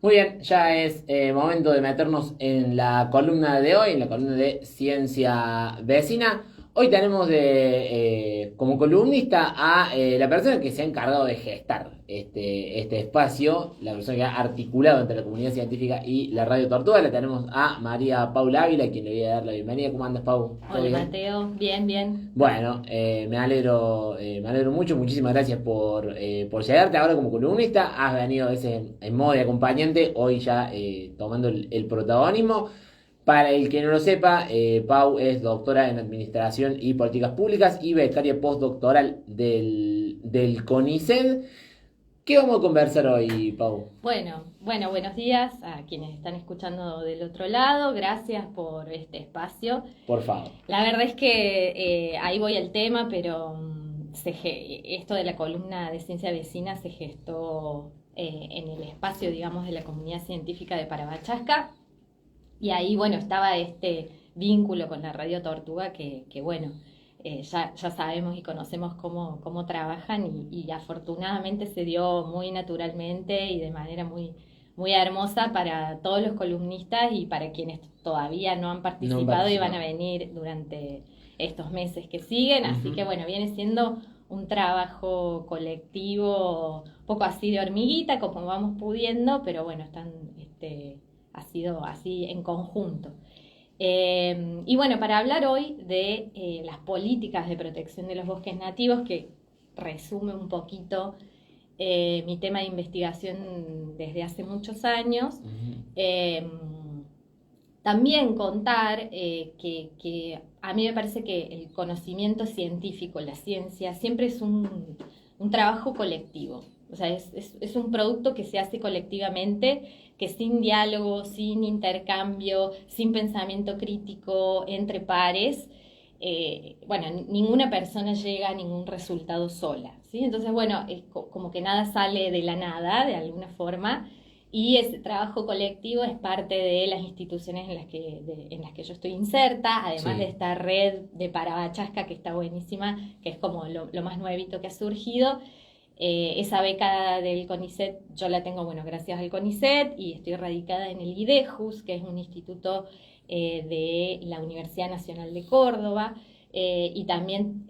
Muy bien, ya es momento de meternos en la columna de hoy, en la columna de Ciencia Vecina. Hoy tenemos como columnista a la persona que se ha encargado de gestar este espacio, la persona que ha articulado entre la comunidad científica y la Radio Tortuga. La tenemos a María Paula Ávila, a quien le voy a dar la bienvenida. ¿Cómo andas, Pau? ¿Todo Hola bien? Mateo, bien, bien. Bueno, me alegro mucho, muchísimas gracias por llegarte ahora como columnista. Has venido a veces en modo de acompañante, hoy ya tomando el protagonismo. Para el que no lo sepa, Pau es doctora en Administración y Políticas Públicas y becaria postdoctoral del CONICET. ¿Qué vamos a conversar hoy, Pau? Bueno, buenos días a quienes están escuchando del otro lado. Gracias por este espacio. Por favor. La verdad es que ahí voy al tema, pero esto de la columna de ciencia vecina se gestó en el espacio, digamos, de la comunidad científica de Parabachasca. Y ahí, bueno, estaba este vínculo con la Radio Tortuga que bueno, ya sabemos y conocemos cómo trabajan y afortunadamente se dio muy naturalmente y de manera muy hermosa para todos los columnistas y para quienes todavía no han No han participado y van a participado. venir durante estos meses que siguen. Así que bueno, viene siendo un trabajo colectivo, poco así de hormiguita, como vamos pudiendo, pero bueno, ha sido así en conjunto. Y bueno, para hablar hoy de las políticas de protección de los bosques nativos, que resume un poquito mi tema de investigación desde hace muchos años, Ujú. eh, también contar que a mí me parece que el conocimiento científico, la ciencia, siempre es un trabajo colectivo. O sea, es un producto que se hace colectivamente, que sin diálogo, sin intercambio, sin pensamiento crítico entre pares, bueno, ninguna persona llega a ningún resultado sola, ¿sí? Entonces, bueno, como que nada sale de la nada, de alguna forma, y ese trabajo colectivo es parte de las instituciones en las que yo estoy inserta, además de Sí. esta red de Parabachasca que está buenísima, que es como lo más nuevito que ha surgido. Esa beca del CONICET yo la tengo, bueno, gracias al CONICET y estoy radicada en el IDEJUS, que es un instituto de la Universidad Nacional de Córdoba, y también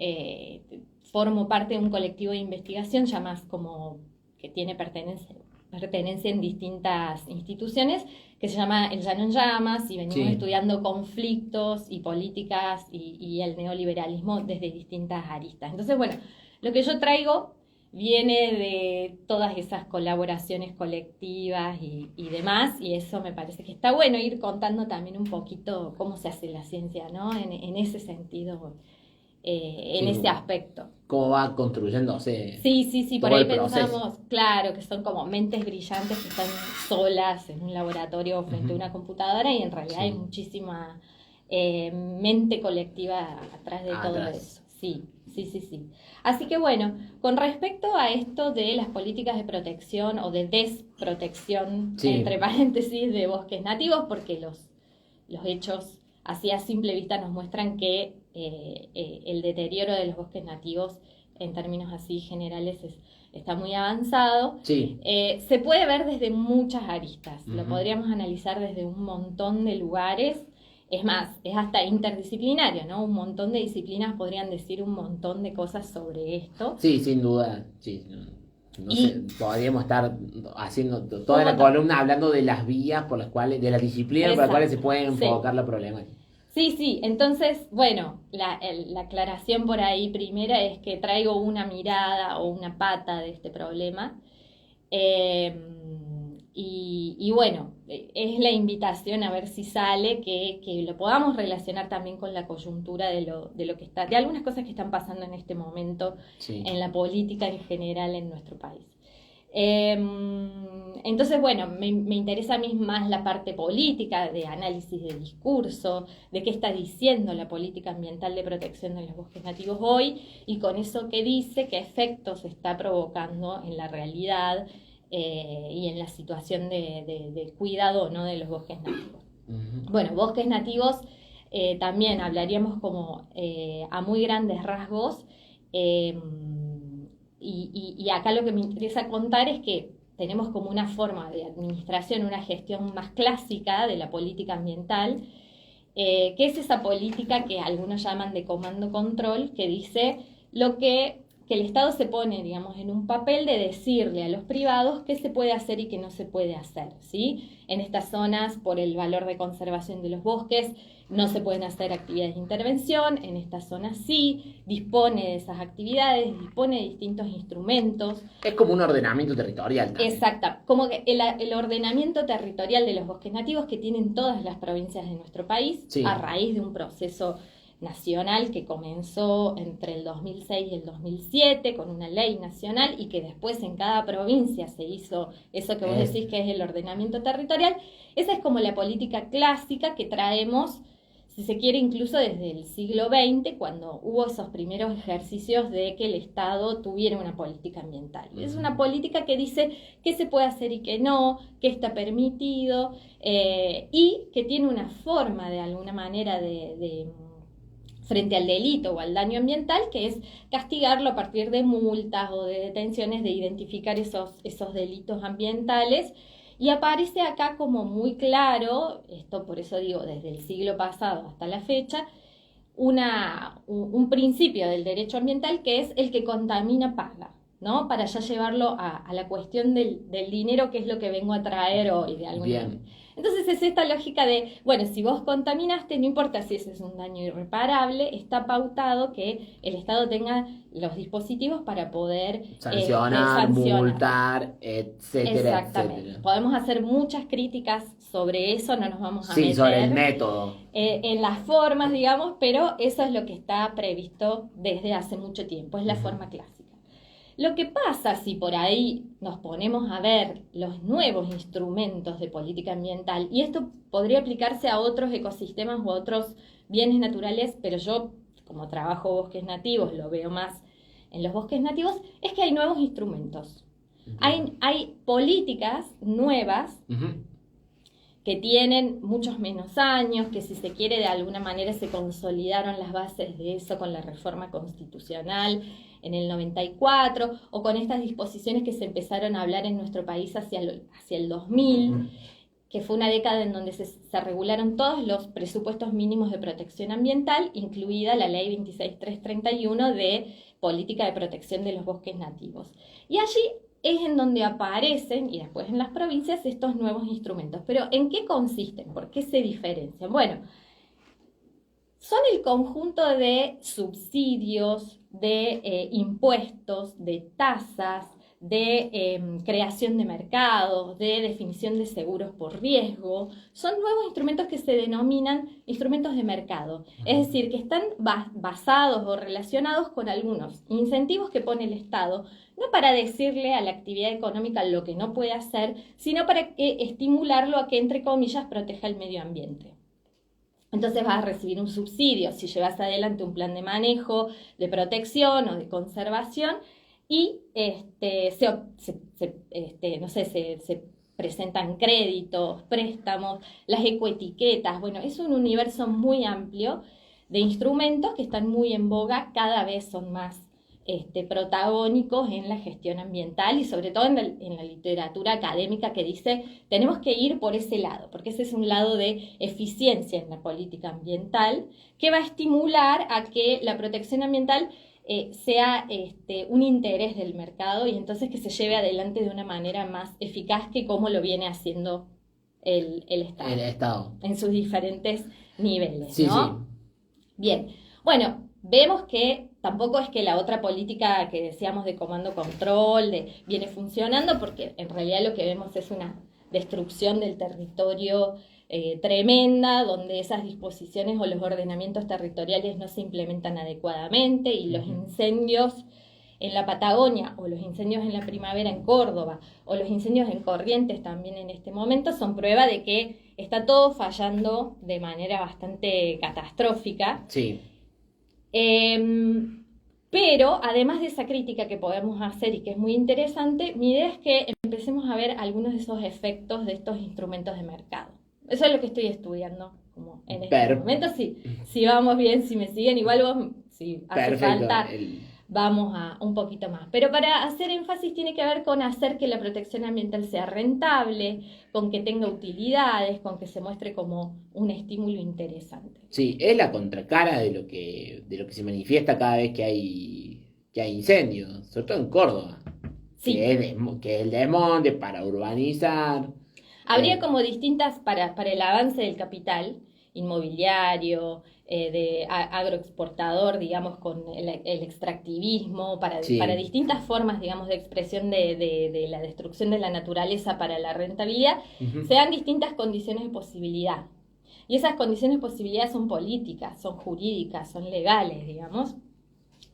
formo parte de un colectivo de investigación ya más como que tiene pertenencia en distintas instituciones, que se llama El Llano en Llamas, y venimos Sí. estudiando conflictos y políticas y el neoliberalismo desde distintas aristas. Entonces, bueno, lo que yo traigo viene de todas esas colaboraciones colectivas y demás, y eso me parece que está bueno ir contando también un poquito cómo se hace la ciencia, ¿no? En ese sentido, en Sí, ese aspecto. cómo va construyéndose Sí, por todo ahí el proceso. pensamos, claro, que son como mentes brillantes que están solas en un laboratorio frente a Ujú. una computadora y en realidad hay Sí, muchísima mente colectiva atrás de todo atrás. eso. Sí. Así que bueno, con respecto a esto de las políticas de protección o de desprotección, Sí, entre paréntesis, de bosques nativos, porque los hechos así a simple vista nos muestran que el deterioro de los bosques nativos en términos así generales está muy avanzado. sí. Se puede ver desde muchas aristas, lo Ujú. podríamos analizar desde un montón de lugares, es más, es hasta interdisciplinario, ¿no? Un montón de disciplinas podrían decir un montón de cosas sobre esto. Sí, sin duda. Sí, no, no sé, Y podríamos estar haciendo un toda la montón, columna hablando de las vías por las cuales, de las disciplinas por las cuales se exacto, puede sí. enfocar la problemática. Sí, entonces, bueno, la aclaración por ahí primera es que traigo una mirada o una pata de este problema. Eh, y bueno, es la invitación a ver si sale, que lo podamos relacionar también con la coyuntura de lo que está, de algunas cosas que están pasando en este momento Sí. en la política en general en nuestro país. Eh, entonces, bueno, me interesa a mí más la parte política, de análisis de discurso, de qué está diciendo la política ambiental de protección de los bosques nativos hoy y con eso que dice, qué efectos está provocando en la realidad y en la situación de cuidado, ¿no?, de los bosques nativos. Ujú. Bueno, bosques nativos también hablaríamos como a muy grandes rasgos. eh, y acá lo que me interesa contar es que tenemos como una forma de administración, una gestión más clásica de la política ambiental, que es esa política que algunos llaman de comando-control, que dice que el Estado se pone, digamos, en un papel de decirle a los privados qué se puede hacer y qué no se puede hacer, ¿sí? En estas zonas, por el valor de conservación de los bosques, no se pueden hacer actividades de intervención, en estas zonas sí, dispone de esas actividades, dispone de distintos instrumentos. Es como un ordenamiento territorial también. Exacto, como que el ordenamiento territorial de los bosques nativos que tienen todas las provincias de nuestro país, Sí. a raíz de un proceso nacional que comenzó entre el 2006 y el 2007 con una ley nacional y que después en cada provincia se hizo eso que vos decís que es el ordenamiento territorial. Esa es como la política clásica que traemos, si se quiere, incluso desde el siglo XX, cuando hubo esos primeros ejercicios de que el Estado tuviera una política ambiental. Es una política que dice qué se puede hacer y qué no, qué está permitido, y que tiene una forma de alguna manera de frente al delito o al daño ambiental, que es castigarlo a partir de multas o de detenciones, de identificar esos delitos ambientales. Y aparece acá como muy claro, esto por eso digo, desde el siglo pasado hasta la fecha, un principio del derecho ambiental que es el que contamina paga, ¿no? Para ya llevarlo a la cuestión del dinero, que es lo que vengo a traer hoy de alguna manera. Entonces es esta lógica de, bueno, si vos contaminaste, no importa si ese es un daño irreparable, está pautado que el Estado tenga los dispositivos para poder sancionar, multar, etcétera, exactamente. etcétera. Podemos hacer muchas críticas sobre eso, no nos vamos a meter sobre el método. En las formas, digamos, pero eso es lo que está previsto desde hace mucho tiempo, es la forma clásica. Lo que pasa si por ahí nos ponemos a ver los nuevos instrumentos de política ambiental, y esto podría aplicarse a otros ecosistemas o a otros bienes naturales, pero yo, como trabajo bosques nativos, lo veo más en los bosques nativos, es que hay nuevos instrumentos. Hay políticas nuevas que tienen muchos menos años, que si se quiere de alguna manera se consolidaron las bases de eso con la reforma constitucional en el 94, o con estas disposiciones que se empezaron a hablar en nuestro país hacia el 2000, que fue una década en donde se regularon todos los presupuestos mínimos de protección ambiental, incluida la ley 26331 de política de protección de los bosques nativos. Y allí es en donde aparecen, y después en las provincias, estos nuevos instrumentos. Pero ¿en qué consisten? ¿Por qué se diferencian? Bueno, son el conjunto de subsidios, de impuestos, de tasas, de creación de mercados, de definición de seguros por riesgo. Son nuevos instrumentos que se denominan instrumentos de mercado, es decir, que están basados o relacionados con algunos incentivos que pone el Estado, no para decirle a la actividad económica lo que no puede hacer, sino para estimularlo a que, entre comillas, proteja el medio ambiente. Entonces vas a recibir un subsidio si llevas adelante un plan de manejo, de protección o de conservación, y se presentan créditos, préstamos, las ecoetiquetas. Bueno, es un universo muy amplio de instrumentos que están muy en boga, cada vez son más protagónicos en la gestión ambiental y sobre todo en la literatura académica, que dice tenemos que ir por ese lado, porque ese es un lado de eficiencia en la política ambiental que va a estimular a que la protección ambiental sea un interés del mercado, y entonces que se lleve adelante de una manera más eficaz que como lo viene haciendo el Estado. El Estado. En sus diferentes niveles, sí, ¿no? Sí. Bien, bueno, vemos que tampoco es que la otra política que decíamos de comando-control viene funcionando, porque en realidad lo que vemos es una destrucción del territorio tremenda, donde esas disposiciones o los ordenamientos territoriales no se implementan adecuadamente, y los incendios en la Patagonia, o los incendios en la primavera en Córdoba, o los incendios en Corrientes también en este momento, son prueba de que está todo fallando de manera bastante catastrófica. Sí. Pero además de esa crítica que podemos hacer y que es muy interesante, mi idea es que empecemos a ver algunos de esos efectos de estos instrumentos de mercado. Eso es lo que estoy estudiando como en este momento. Si vamos bien, si me siguen, igual vos, si hace falta, vamos a un poquito más. Pero para hacer énfasis tiene que ver con hacer que la protección ambiental sea rentable, con que tenga utilidades, con que se muestre como un estímulo interesante. Sí, es la contracara de lo que se manifiesta cada vez que hay incendios, sobre todo en Córdoba, Sí. Que es el desmonte para urbanizar. Habría como distintas, para el avance del capital inmobiliario, agroexportador, digamos, con el extractivismo, Sí. para distintas formas, digamos, de expresión de la destrucción de la naturaleza para la rentabilidad, Ujú. se dan distintas condiciones de posibilidad. Y esas condiciones de posibilidad son políticas, son jurídicas, son legales, digamos.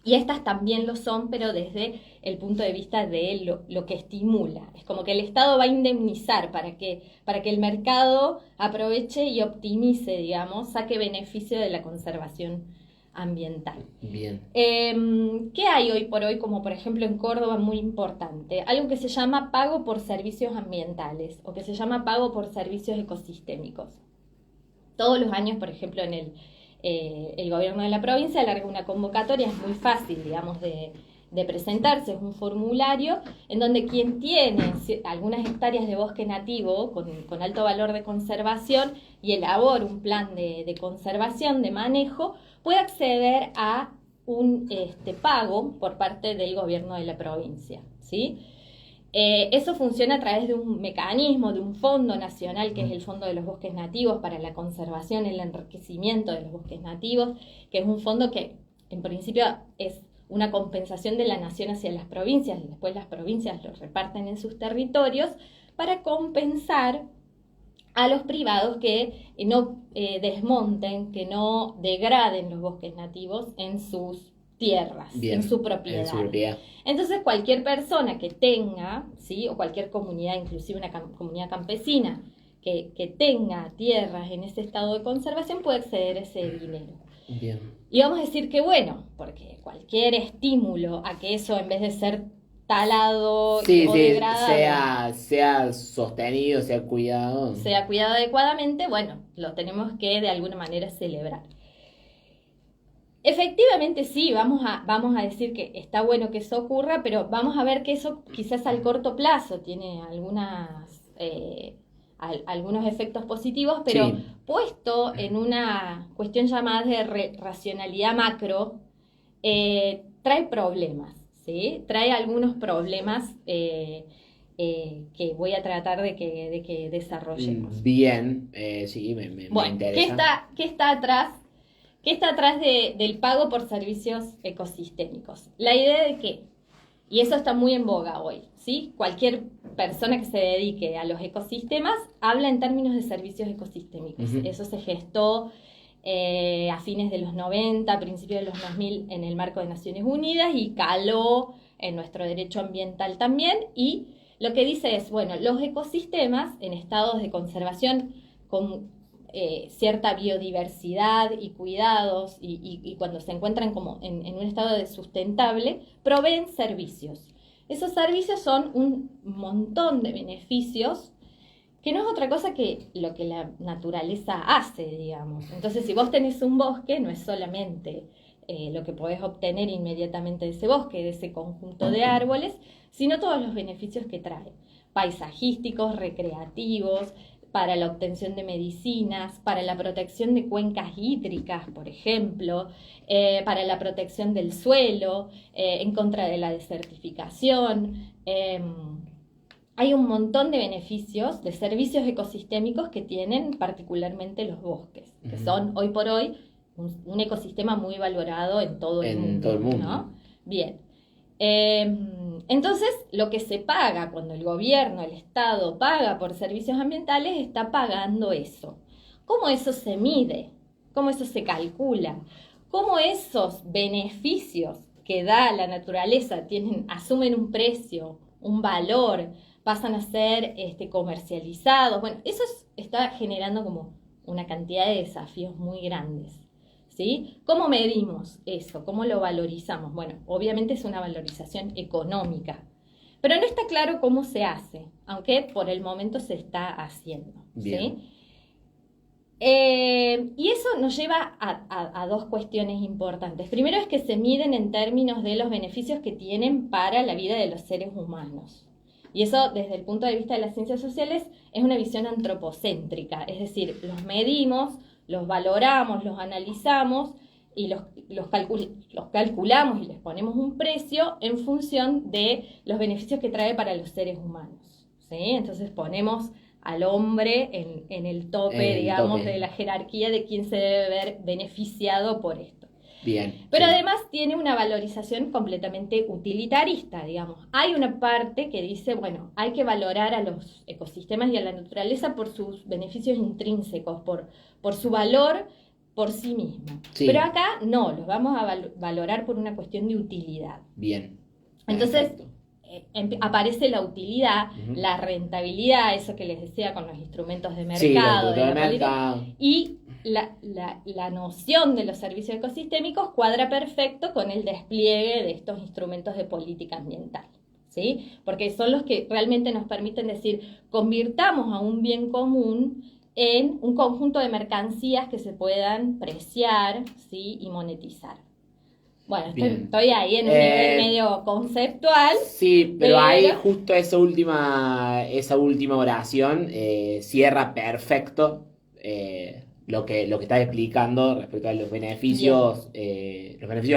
Y estas también lo son, pero desde el punto de vista de lo que estimula. Es como que el Estado va a indemnizar para que el mercado aproveche y optimice, digamos, saque beneficio de la conservación ambiental. Bien. ¿Qué hay hoy por hoy, como por ejemplo en Córdoba, muy importante? Algo que se llama pago por servicios ambientales o que se llama pago por servicios ecosistémicos. Todos los años, por ejemplo, el gobierno de la provincia alarga una convocatoria, es muy fácil, digamos, de presentarse, es un formulario en donde quien tiene algunas hectáreas de bosque nativo con alto valor de conservación y elabora un plan de conservación, de manejo, puede acceder a un pago por parte del gobierno de la provincia, ¿sí? Eso funciona a través de un mecanismo, de un fondo nacional, que es el Fondo de los Bosques Nativos para la conservación y el enriquecimiento de los bosques nativos, que es un fondo que en principio es una compensación de la nación hacia las provincias, y después las provincias lo reparten en sus territorios para compensar a los privados que no desmonten, que no degraden los bosques nativos en sus tierras, Bien, en su propiedad. en su propiedad. Entonces cualquier persona que tenga, ¿sí? O cualquier comunidad, inclusive una comunidad campesina, que tenga tierras en ese estado de conservación puede acceder a ese dinero. Bien. Y vamos a decir que bueno, porque cualquier estímulo a que eso en vez de ser talado Sí, o sí, degradado sea sostenido, sea cuidado. sea cuidado adecuadamente, bueno, lo tenemos que de alguna manera celebrar. Efectivamente sí, vamos a decir que está bueno que eso ocurra, pero vamos a ver que eso quizás al corto plazo tiene algunos efectos positivos, pero Sí. puesto en una cuestión llamada de racionalidad macro, trae problemas, ¿sí? Trae algunos problemas que voy a tratar de que desarrollemos. Bien, sí, me Bueno, interesa. ¿qué está atrás? ¿Qué está atrás del pago por servicios ecosistémicos? La idea de que, y eso está muy en boga hoy, ¿sí? Cualquier persona que se dedique a los ecosistemas habla en términos de servicios ecosistémicos. Ujú. Eso se gestó a fines de los 90, principios de los 2000 en el marco de Naciones Unidas y caló en nuestro derecho ambiental también. Y lo que dice es, bueno, los ecosistemas en estados de conservación con cierta biodiversidad y cuidados y cuando se encuentran como en un estado de sustentable, proveen servicios. Esos servicios son un montón de beneficios que no es otra cosa que lo que la naturaleza hace, digamos. Entonces, si vos tenés un bosque, no es solamente lo que podés obtener inmediatamente de ese bosque, de ese conjunto de árboles, sino todos los beneficios que trae, paisajísticos, recreativos, para la obtención de medicinas, para la protección de cuencas hídricas, por ejemplo, para la protección del suelo, en contra de la desertificación. Hay un montón de beneficios, de servicios ecosistémicos que tienen particularmente los bosques, que son hoy por hoy un ecosistema muy valorado en todo el mundo. Todo el mundo. ¿No? Bien. Entonces, lo que se paga cuando el gobierno, el Estado paga por servicios ambientales, está pagando eso. ¿Cómo eso se mide? ¿Cómo eso se calcula? ¿Cómo esos beneficios que da la naturaleza asumen un precio, un valor, pasan a ser comercializados? Bueno, eso está generando como una cantidad de desafíos muy grandes. ¿Sí? ¿Cómo medimos eso? ¿Cómo lo valorizamos? Bueno, obviamente es una valorización económica, pero no está claro cómo se hace, aunque por el momento se está haciendo. Bien. ¿Sí? Y eso nos lleva a dos cuestiones importantes. Primero es que se miden en términos de los beneficios que tienen para la vida de los seres humanos. Y eso, desde el punto de vista de las ciencias sociales, es una visión antropocéntrica. Es decir, los medimos, los valoramos, los analizamos y los calculamos y les ponemos un precio en función de los beneficios que trae para los seres humanos, ¿sí? Entonces ponemos al hombre en el tope, digamos, de la jerarquía de quién se debe ver beneficiado por esto. Bien. Pero además tiene una valorización completamente utilitarista, digamos. Hay una parte que dice, bueno, hay que valorar a los ecosistemas y a la naturaleza por sus beneficios intrínsecos, por su valor por sí mismo. Sí. Pero acá no, los vamos a valorar por una cuestión de utilidad. Bien. Entonces aparece la utilidad, la rentabilidad, eso que les decía con los instrumentos de mercado, sí, de la política, y la noción de los servicios ecosistémicos cuadra perfecto con el despliegue de estos instrumentos de política ambiental, ¿sí? Porque son los que realmente nos permiten decir, convirtamos a un bien común en un conjunto de mercancías que se puedan preciar, ¿sí? Y monetizar. Bueno, estoy ahí en un nivel medio conceptual. Sí, pero ahí justo esa última oración cierra perfecto lo que estás explicando respecto a los beneficios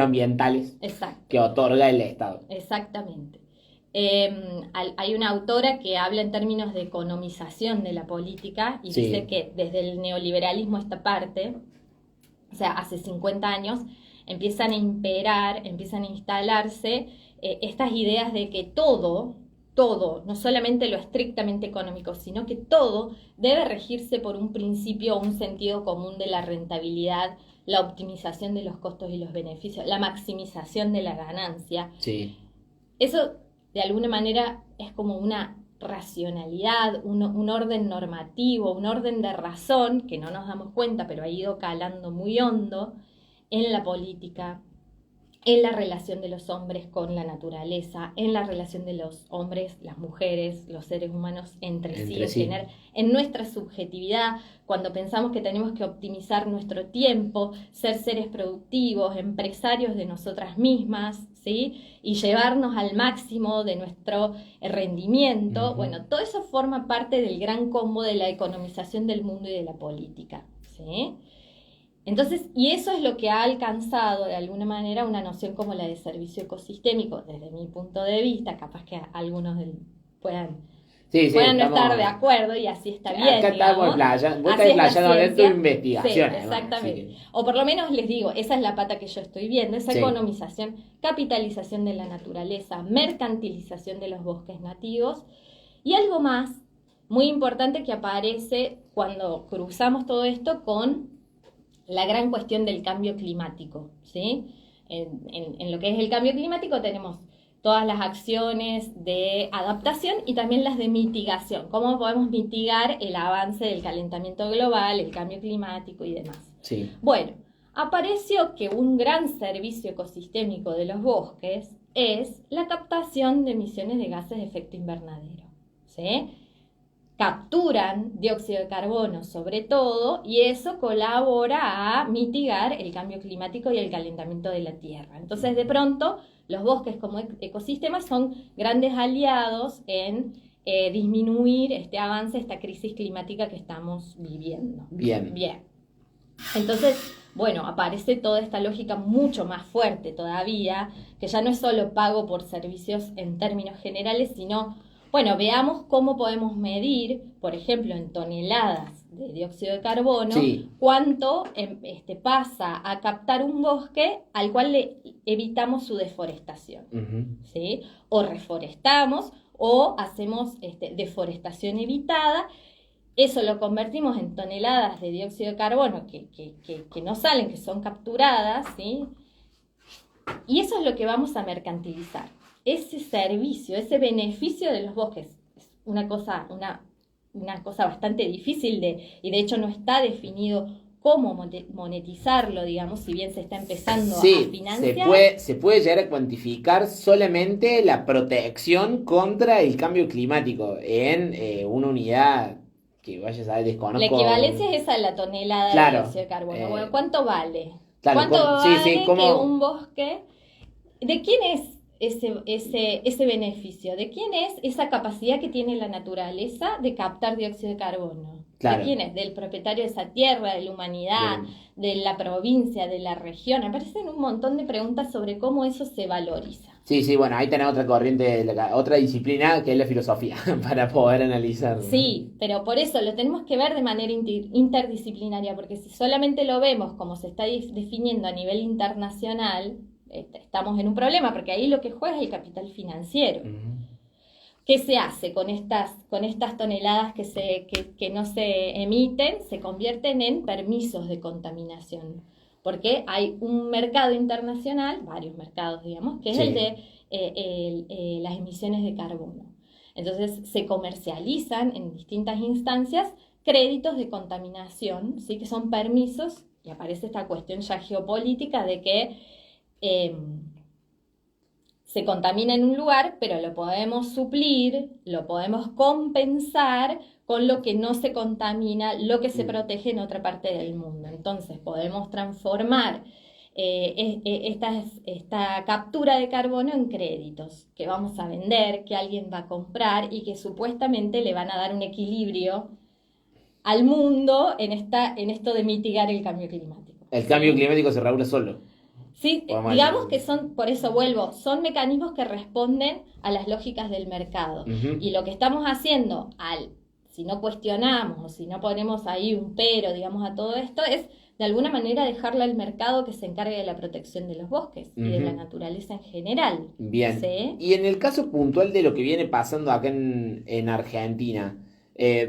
ambientales. Exacto. Que otorga el Estado. Exactamente. Hay una autora que habla en términos de economización de la política y dice que desde el neoliberalismo esta parte, o sea, hace 50 años, empiezan a imperar, empiezan a instalarse estas ideas de que todo, no solamente lo estrictamente económico, sino que todo debe regirse por un principio o un sentido común de la rentabilidad, la optimización de los costos y los beneficios, la maximización de la ganancia. Sí. Eso, de alguna manera, es como una racionalidad, un orden normativo, un orden de razón, que no nos damos cuenta, pero ha ido calando muy hondo en la política, en la relación de los hombres con la naturaleza, en la relación de los hombres, las mujeres, los seres humanos entre sí. En nuestra subjetividad, cuando pensamos que tenemos que optimizar nuestro tiempo, ser seres productivos, empresarios de nosotras mismas, ¿sí? Y llevarnos al máximo de nuestro rendimiento. Bueno, todo eso forma parte del gran combo de la economización del mundo y de la política, ¿sí? Entonces, y eso es lo que ha alcanzado de alguna manera una noción como la de servicio ecosistémico, desde mi punto de vista, capaz que algunos puedan no estar de acuerdo y así está bien. Acá estamos explayando en tu investigación. Sí, exactamente. O por lo menos les digo, esa es la pata que yo estoy viendo, esa economización, capitalización de la naturaleza, mercantilización de los bosques nativos y algo más muy importante que aparece cuando cruzamos todo esto con la gran cuestión del cambio climático, ¿sí? En lo que es el cambio climático tenemos todas las acciones de adaptación y también las de mitigación. ¿Cómo podemos mitigar el avance del calentamiento global, el cambio climático y demás? Sí. Bueno, apareció que un gran servicio ecosistémico de los bosques es la captación de emisiones de gases de efecto invernadero, ¿sí? Capturan dióxido de carbono sobre todo y eso colabora a mitigar el cambio climático y el calentamiento de la Tierra. Entonces, de pronto, los bosques como ecosistemas son grandes aliados en disminuir este avance, esta crisis climática que estamos viviendo. Bien. Entonces, bueno, aparece toda esta lógica mucho más fuerte todavía, que ya no es solo pago por servicios en términos generales, sino... Bueno, veamos cómo podemos medir, por ejemplo, en toneladas de dióxido de carbono, cuánto pasa a captar un bosque al cual le evitamos su deforestación, ¿sí? O reforestamos o hacemos deforestación evitada. Eso lo convertimos en toneladas de dióxido de carbono que no salen, que son capturadas, ¿sí? Y eso es lo que vamos a mercantilizar. Ese servicio, ese beneficio de los bosques es una cosa bastante difícil y de hecho no está definido cómo monetizarlo, digamos, si bien se está empezando a financiar. Se puede llegar a cuantificar solamente la protección contra el cambio climático en una unidad que vayas a ver, desconozco. La equivalencia es esa de la tonelada Claro, de dióxido de carbono. Bueno, ¿cuánto vale? Claro, ¿Cuánto sí, vale sí, que un bosque? ¿De quién es ese beneficio? ¿De quién es esa capacidad que tiene la naturaleza de captar dióxido de carbono? Claro. ¿De quién es? ¿Del propietario de esa tierra, de la humanidad, de la provincia, de la región? Aparecen un montón de preguntas sobre cómo eso se valoriza. Sí, bueno, ahí tenés otra corriente, otra disciplina que es la filosofía, para poder analizar. Sí, pero por eso lo tenemos que ver de manera interdisciplinaria, porque si solamente lo vemos como se está definiendo a nivel internacional, estamos en un problema, porque ahí lo que juega es el capital financiero. ¿Qué se hace con estas toneladas que no se emiten? Se convierten en permisos de contaminación, porque hay un mercado internacional, varios mercados, digamos, que es el de las emisiones de carbono. Entonces se comercializan en distintas instancias créditos de contaminación, ¿sí? Que son permisos, y aparece esta cuestión ya geopolítica de que se contamina en un lugar, pero lo podemos suplir, lo podemos compensar con lo que no se contamina, lo que se protege en otra parte del mundo. Entonces podemos transformar esta captura de carbono en créditos que vamos a vender, que alguien va a comprar y que supuestamente le van a dar un equilibrio al mundo en esto de mitigar el cambio climático. El cambio climático se regula solo. Sí, digamos que son, por eso vuelvo, son mecanismos que responden a las lógicas del mercado. Y lo que estamos haciendo, si no cuestionamos o si no ponemos ahí un pero, digamos, a todo esto, es de alguna manera dejarle al mercado que se encargue de la protección de los bosques y de la naturaleza en general. Bien. ¿Sí? Y en el caso puntual de lo que viene pasando acá en Argentina,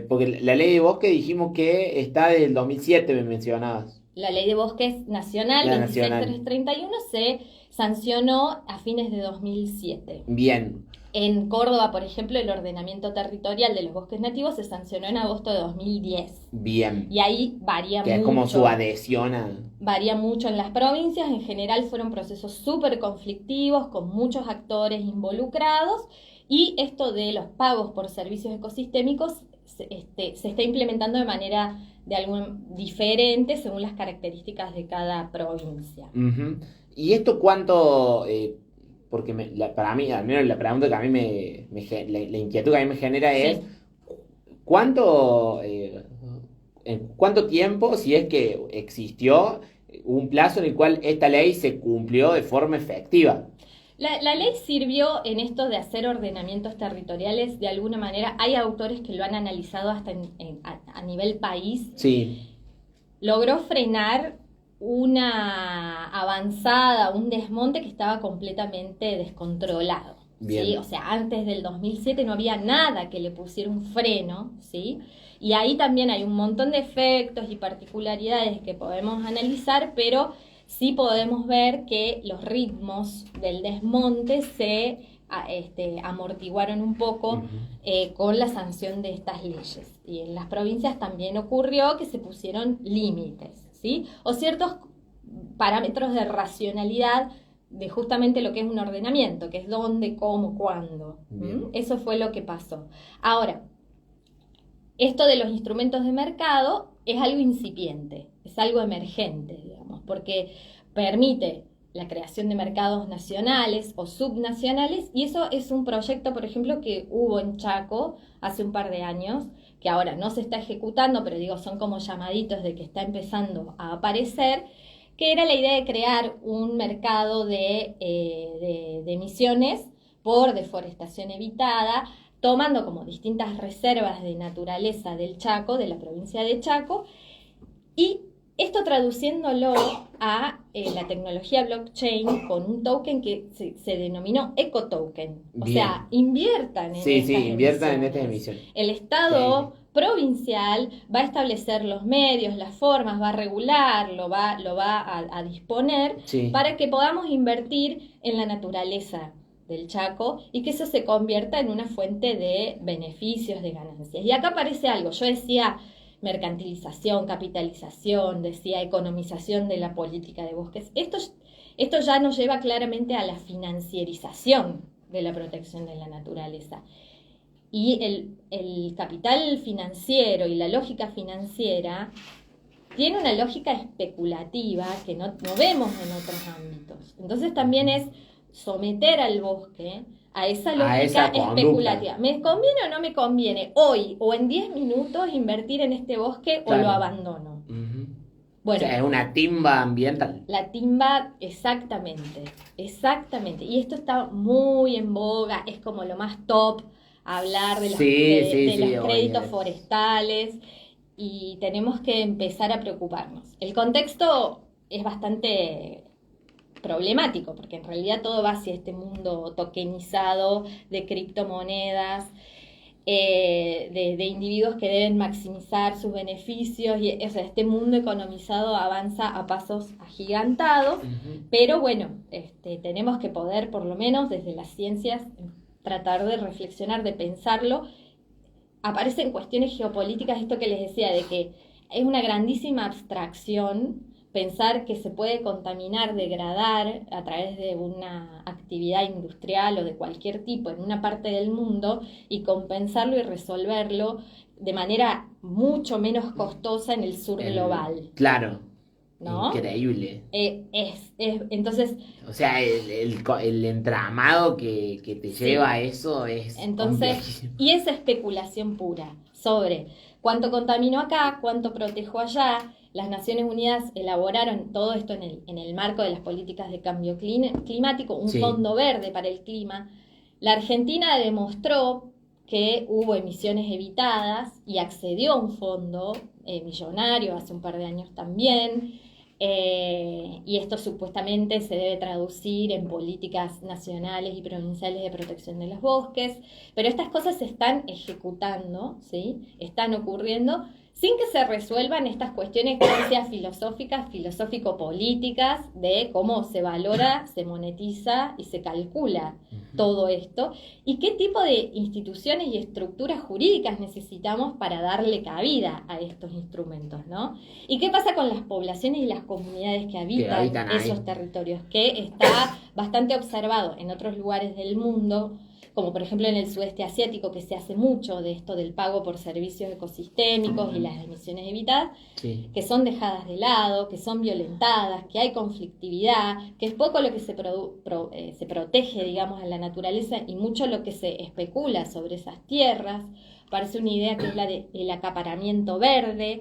porque la ley de bosque dijimos que está del 2007, me mencionabas. La ley de bosques nacional, 26331, se sancionó a fines de 2007. Bien. En Córdoba, por ejemplo, el ordenamiento territorial de los bosques nativos se sancionó en agosto de 2010. Bien. Y ahí varía mucho. Que es como su adhesión a... Varía mucho en las provincias. En general fueron procesos súper conflictivos, con muchos actores involucrados. Y esto de los pagos por servicios ecosistémicos se está implementando de manera diferente según las características de cada provincia. ¿Y esto cuánto...? Porque para mí, al menos la pregunta que a mí la inquietud que a mí me genera es ¿cuánto tiempo, si es que existió un plazo en el cual esta ley se cumplió de forma efectiva? La ley sirvió en esto de hacer ordenamientos territoriales de alguna manera. Hay autores que lo han analizado hasta a nivel país. Sí. Logró frenar una avanzada, un desmonte que estaba completamente descontrolado. ¿Sí? O sea, antes del 2007 no había nada que le pusiera un freno, ¿sí? Y ahí también hay un montón de efectos y particularidades que podemos analizar, pero sí podemos ver que los ritmos del desmonte se amortiguaron un poco con la sanción de estas leyes. Y en las provincias también ocurrió que se pusieron límites, ¿sí? O ciertos parámetros de racionalidad de justamente lo que es un ordenamiento, que es dónde, cómo, cuándo. Eso fue lo que pasó. Ahora, esto de los instrumentos de mercado es algo incipiente, es algo emergente, digamos, porque permite la creación de mercados nacionales o subnacionales, y eso es un proyecto, por ejemplo, que hubo en Chaco hace un par de años, que ahora no se está ejecutando, pero digo, son como llamaditos de que está empezando a aparecer, que era la idea de crear un mercado de emisiones por deforestación evitada, tomando como distintas reservas de naturaleza del Chaco, de la provincia de Chaco, y esto traduciéndolo a la tecnología blockchain con un token que se denominó ecotoken. O sea, inviertan en estas emisiones. El Estado provincial va a establecer los medios, las formas, va a regular, lo va a disponer para que podamos invertir en la naturaleza del Chaco y que eso se convierta en una fuente de beneficios, de ganancias. Y acá aparece algo, yo decía mercantilización, capitalización, decía economización de la política de bosques. Esto ya nos lleva claramente a la financiarización de la protección de la naturaleza. Y el capital financiero y la lógica financiera tiene una lógica especulativa que no vemos en otros ámbitos. Entonces también es someter al bosque a esa lógica especulativa. ¿Me conviene o no me conviene hoy o en 10 minutos invertir en este bosque o lo abandono? Bueno, o sea, es una timba ambiental. La timba, exactamente. Y esto está muy en boga, es como lo más top, hablar de los créditos forestales, y tenemos que empezar a preocuparnos. El contexto es bastante problemático, porque en realidad todo va hacia este mundo tokenizado de criptomonedas, de individuos que deben maximizar sus beneficios, y o sea, este mundo economizado avanza a pasos agigantados, pero bueno, tenemos que poder, por lo menos desde las ciencias, tratar de reflexionar, de pensarlo. Aparecen cuestiones geopolíticas, esto que les decía, de que es una grandísima abstracción pensar que se puede contaminar, degradar a través de una actividad industrial o de cualquier tipo en una parte del mundo y compensarlo y resolverlo de manera mucho menos costosa en el sur global. Claro. ¿No? Increíble. Entonces, o sea, el entramado que te lleva a eso es entonces, y esa especulación pura sobre cuánto contamino acá, cuánto protejo allá. Las Naciones Unidas elaboraron todo esto en el marco de las políticas de cambio climático, un fondo verde para el clima. La Argentina demostró que hubo emisiones evitadas y accedió a un fondo millonario hace un par de años también. Y esto supuestamente se debe traducir en políticas nacionales y provinciales de protección de los bosques, pero estas cosas se están ejecutando, ¿sí? Están ocurriendo sin que se resuelvan estas cuestiones filosófico-políticas de cómo se valora, se monetiza y se calcula todo esto, y qué tipo de instituciones y estructuras jurídicas necesitamos para darle cabida a estos instrumentos, ¿no? ¿Y qué pasa con las poblaciones y las comunidades que habitan esos territorios? Que está bastante observado en otros lugares del mundo, como por ejemplo en el sudeste asiático, que se hace mucho de esto del pago por servicios ecosistémicos y las emisiones evitadas, que son dejadas de lado, que son violentadas, que hay conflictividad, que es poco lo que se protege, digamos, en la naturaleza y mucho lo que se especula sobre esas tierras. Parece una idea que es la del acaparamiento verde.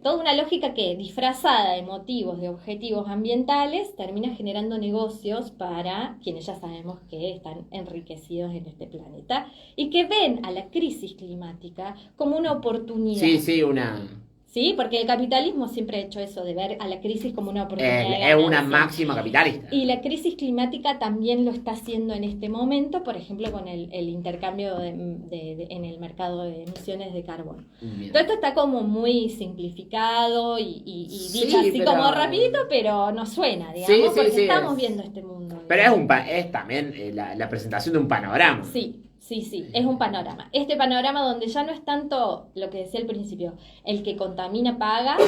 Toda una lógica que, disfrazada de motivos, de objetivos ambientales, termina generando negocios para quienes ya sabemos que están enriquecidos en este planeta y que ven a la crisis climática como una oportunidad. Sí, porque el capitalismo siempre ha hecho eso, de ver a la crisis como una oportunidad. Es una máxima capitalista. Y la crisis climática también lo está haciendo en este momento, por ejemplo, con el intercambio en el mercado de emisiones de carbono. Bien. Todo esto está como muy simplificado y dicho así como rapidito, pero no suena, digamos, porque estamos viendo este mundo. Pero es también la presentación de un panorama. Sí, es un panorama. Este panorama donde ya no es tanto lo que decía al principio, el que contamina paga,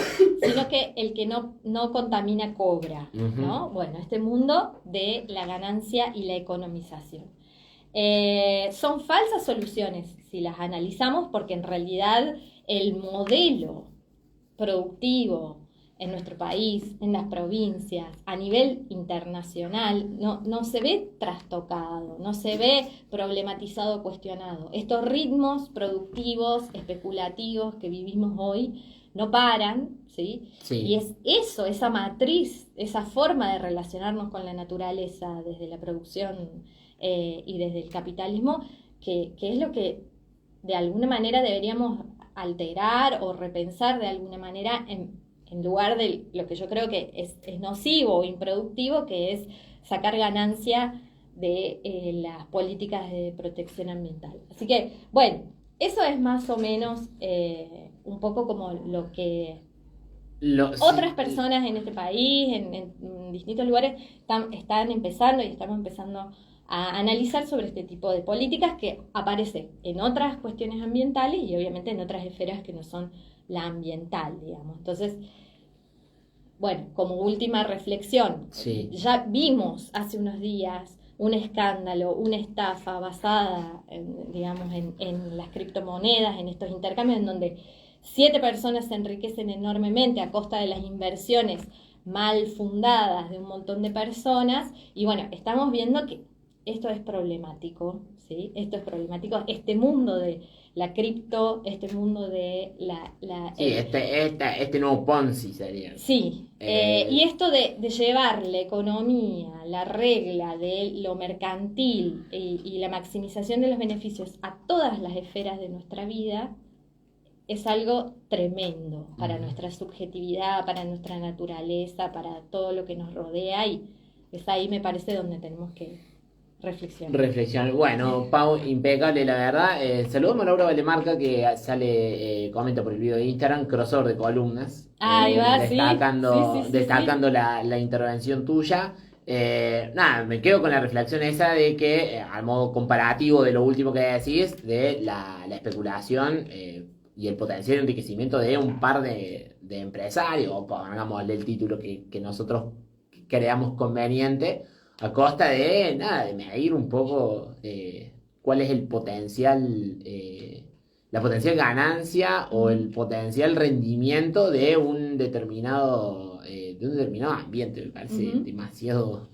sino que el que no contamina cobra, ¿no? Bueno, este mundo de la ganancia y la economización. Son falsas soluciones si las analizamos, porque en realidad el modelo productivo en nuestro país, en las provincias, a nivel internacional, no se ve trastocado, no se ve problematizado, cuestionado. Estos ritmos productivos, especulativos que vivimos hoy no paran, ¿sí? Y es eso, esa matriz, esa forma de relacionarnos con la naturaleza desde la producción y desde el capitalismo, que es lo que de alguna manera deberíamos alterar o repensar de alguna manera en lugar de lo que yo creo que es nocivo o improductivo, que es sacar ganancia de las políticas de protección ambiental. Así que, bueno, eso es más o menos un poco como lo que otras personas en este país, en distintos lugares, están empezando y estamos empezando a analizar sobre este tipo de políticas que aparecen en otras cuestiones ambientales y obviamente en otras esferas que no son la ambiental, digamos. Entonces, bueno, como última reflexión, ya vimos hace unos días un escándalo, una estafa basada, digamos, en las criptomonedas, en estos intercambios, en donde 7 personas se enriquecen enormemente a costa de las inversiones mal fundadas de un montón de personas. Y bueno, estamos viendo que esto es problemático, ¿sí? Esto es problemático. Este mundo de la cripto, este mundo de Sí, este nuevo Ponzi sería. Sí, y esto de llevar la economía, la regla de lo mercantil y la maximización de los beneficios a todas las esferas de nuestra vida es algo tremendo para nuestra subjetividad, para nuestra naturaleza, para todo lo que nos rodea, y es ahí, me parece, donde tenemos que reflexionar. Bueno, Pau, impecable, la verdad. Saludamos a Laura Valemarca, que sale, comenta por el video de Instagram, crossover de columnas. Ahí va, destacando, sí. destacando la intervención tuya. Nada, me quedo con la reflexión esa de que, al modo comparativo de lo último que decís, de la especulación y el potencial enriquecimiento de un par de empresarios, o pongámosle el título que nosotros creamos conveniente, a costa de, nada, de medir un poco cuál es el potencial, la potencial ganancia o el potencial rendimiento de un determinado ambiente. Me parece demasiado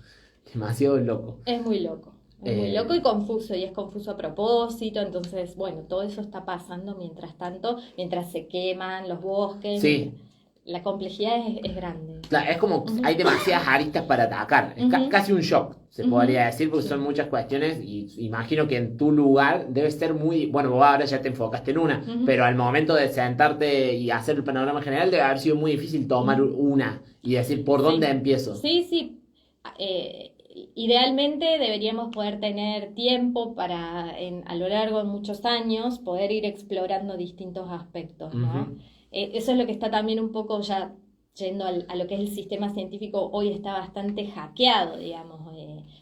loco. Es muy loco. Es muy loco y confuso, y es confuso a propósito. Entonces, bueno, todo eso está pasando mientras tanto, mientras se queman los bosques. Sí. La complejidad es grande. Claro, es como hay demasiadas aristas para atacar. Es casi un shock, se podría decir, porque son muchas cuestiones, y imagino que en tu lugar debe ser muy... Bueno, vos ahora ya te enfocaste en una, pero al momento de sentarte y hacer el panorama general debe haber sido muy difícil tomar una y decir, ¿por dónde empiezo? Sí. Idealmente deberíamos poder tener tiempo para, a lo largo de muchos años, poder ir explorando distintos aspectos, ¿no? Eso es lo que está también un poco ya yendo a lo que es el sistema científico. Hoy está bastante hackeado, digamos,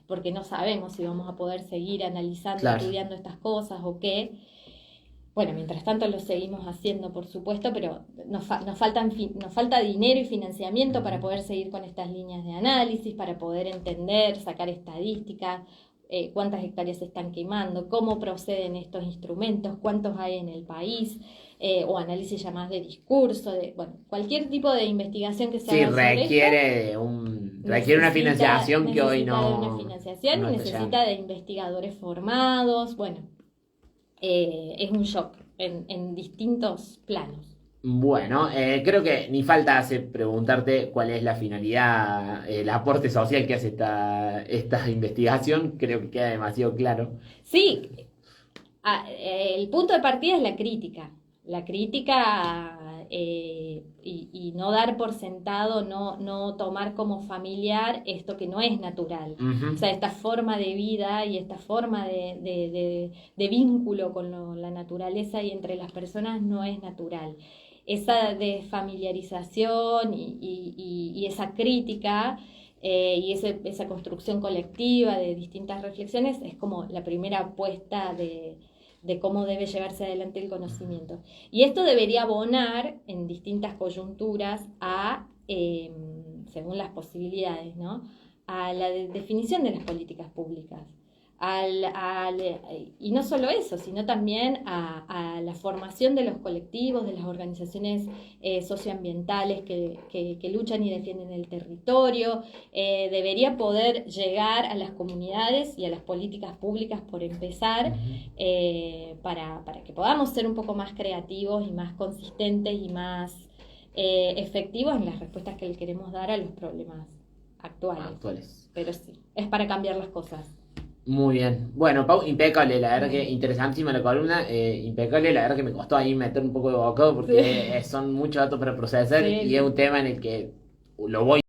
porque no sabemos si vamos a poder seguir analizando, estudiando estas cosas o qué. Bueno, mientras tanto lo seguimos haciendo, por supuesto, pero nos falta dinero y financiamiento para poder seguir con estas líneas de análisis, para poder entender, sacar estadísticas, cuántas hectáreas se están quemando, cómo proceden estos instrumentos, cuántos hay en el país, o análisis ya más de discurso, cualquier tipo de investigación que se haga sobre requiere una financiación que hoy no... Necesita de una financiación, necesita de investigadores formados, es un shock en distintos planos. Bueno, creo que ni falta hace preguntarte cuál es la finalidad, el aporte social que hace esta investigación. Creo que queda demasiado claro. Sí, el punto de partida es la crítica. La crítica y no dar por sentado, no tomar como familiar esto que no es natural. O sea, esta forma de vida y esta forma de vínculo con la naturaleza y entre las personas no es natural. Esa desfamiliarización y esa crítica y esa construcción colectiva de distintas reflexiones es como la primera apuesta de cómo debe llevarse adelante el conocimiento. Y esto debería abonar en distintas coyunturas según las posibilidades, ¿no?, a la definición de las políticas públicas. Y no solo eso, sino también a la formación de los colectivos, de las organizaciones socioambientales que luchan y defienden el territorio. Debería poder llegar a las comunidades y a las políticas públicas, por empezar, para que podamos ser un poco más creativos y más consistentes y más efectivos en las respuestas que le queremos dar a los problemas actuales. Pero sí, es para cambiar las cosas. Muy bien. Bueno, Pau, impecable, la verdad que interesantísima la columna, impecable, la verdad que me costó ahí meter un poco de bocado porque son muchos datos para procesar y es un tema en el que lo voy